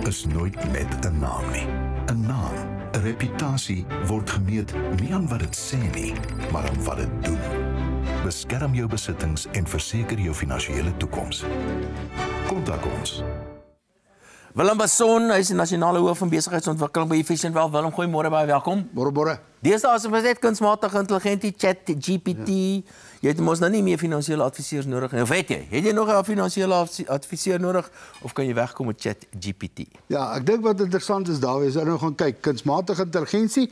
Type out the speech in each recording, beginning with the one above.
is nooit net 'n naam nie. 'n Naam, 'n reputasie word gemeet nie aan wat dit sê nie, maar aan wat dit doen. Beskerm jou besittings en verseker jou finansiële toekoms. Kontak ons. Willem Basson, hy is die nasionale hoof van besigheidsontwikkeling by Efficient Wealth. Willem, goeiemôre, baie welkom. Môre. Deesdae is net kunsmatige intelligensie, ChatGPT. Jy het mos nou nie meer finansiële adviseurs nodig nie. Of het jy? Het jy nog 'n finansiële adviseur nodig of kan jy wegkom met ChatGPT? Ja, ek dink wat interessant is daar, is nou gaan kyk, kunsmatige intelligensie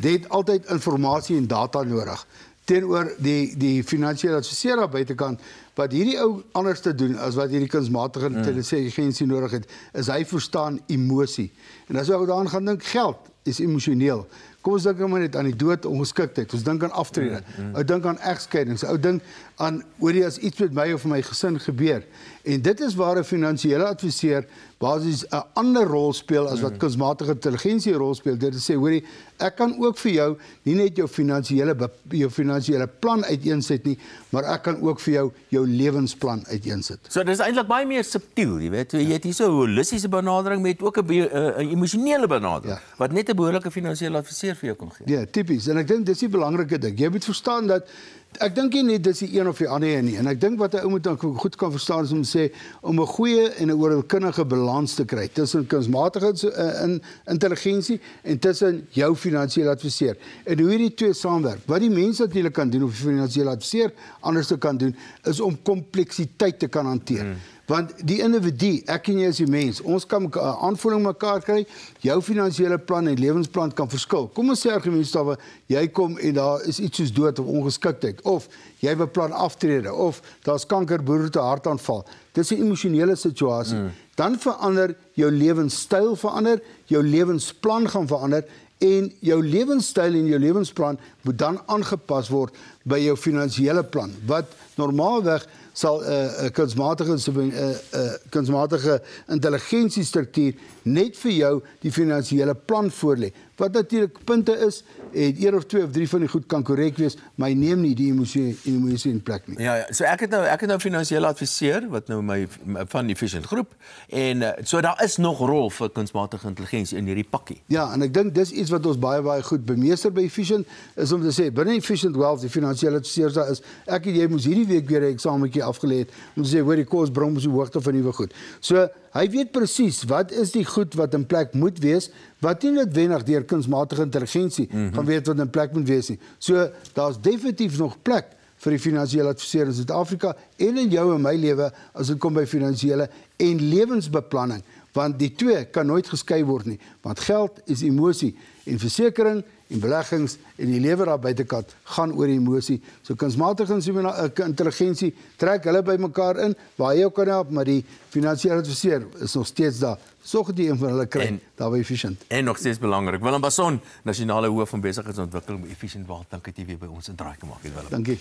het altyd inligting en data nodig teenoor die finansiële adviseur aan buitekant. Wat hierdie ou anders te doen as wat hierdie kunsmatige intelligensie nodig het, is hy verstaan emosie. En as jy daaraan gaan dink, geld is emosioneel. Kom ons dink maar net aan die dood, ongeskiktheid. Ons dink aan aftrede. Ou dink aan egskeidings. Ou dink aan hoorie as iets met my of my gesin gebeur. En dit is waar 'n finansiële adviseur basies 'n ander rol speel as wat kunsmatige intelligensie 'n rol speel. Dit is sê, hoorie, ek kan ook vir jou nie net jou finansiële plan uiteensit nie, maar ek kan ook vir jou lewensplan uiteensit. So dis eintlik baie meer subtiel, jy weet. Jy het hier so 'n holistiese benadering met ook 'n emosionele benadering wat net 'n behoorlike finansiële adviseur vir jou kan gee. Ja, tipies. En ek dink dis die belangrike ding. Jy moet verstaan dat ek dink nie net dis die een of die ander een nie. En ek dink wat 'n ou moet goed kan verstaan is om te sê om 'n goeie en 'n oorkundige balans te kry tussen kunsmatige intelligensie en tussen jou finansiële adviseur. En hoe hierdie twee saamwerk. Wat die mens natuurlik kan doen of die finansiële adviseur anders te kan doen is om kompleksiteit te kan hanteer. Want die individu, ek en jy as die mens, ons kan aanvoeling mekaar kry, jou finansiële plan en lewensplan kan verskil. Kom ons sê argumentstawe, jy kom en daar is iets soos dood of ongeskiktheid, of jy beplan aftrede, of daar's kanker, beroerte, hartaanval. Dis 'n emosionele situasie. Dan verander jou lewenstyl verander, jou lewensplan gaan verander, en jou lewenstyl en jou lewensplan moet dan aangepas word by jou finansiële plan, wat normaalweg sal 'n kunsmatige intelligensiestruktuur net vir jou die finansiële plan voorlê. Wat natuurlik punte is, en 1 of 2 of 3 van die goed kan korrek wees, maar hy neem nie die emosie in plek nie. Ja, so ek het nou 'n finansiële adviseur wat nou my van Efficient groep en so daar is nog rol vir kunsmatige intelligensie in hierdie pakkie. Ja, en ek dink dis iets wat ons baie goed bemeester by Efficient, is om te sê binne Efficient Wealth, die finansiële adviseurs daar is, ek en jy moes hierdie week weer 'n eksamentjie afgelê het om te sê hoor die kos bring ons die hoogte van nuwe goed. So hy weet presies wat is die goed wat in plek moet wees, wat nie noodwendig deur kunsmatige intelligensie gaan weet wat in plek moet wees nie. So daar's definitief nog plek vir die finansiële adviseur in Suid-Afrika en in jou en my lewe as dit kom by finansiële en lewensbeplanning, want die twee kan nooit geskei word nie, want geld is emosie en versekering en beleggings en die lewe daar buitekant gaan oor emosie. So kunsmatige intelligensie trek hulle by mekaar in waar jy ook kan help, maar die finansiële adviseur is nog steeds daar. Sorg dat jy een van hulle kry, daar by Efficient. En nog steeds belangrik. Willem Basson, nasionale hoof van besigheidsontwikkeling by Efficient Wealth. Dankie dat jy weer by ons in draai gemaak het, Willem. Dankie.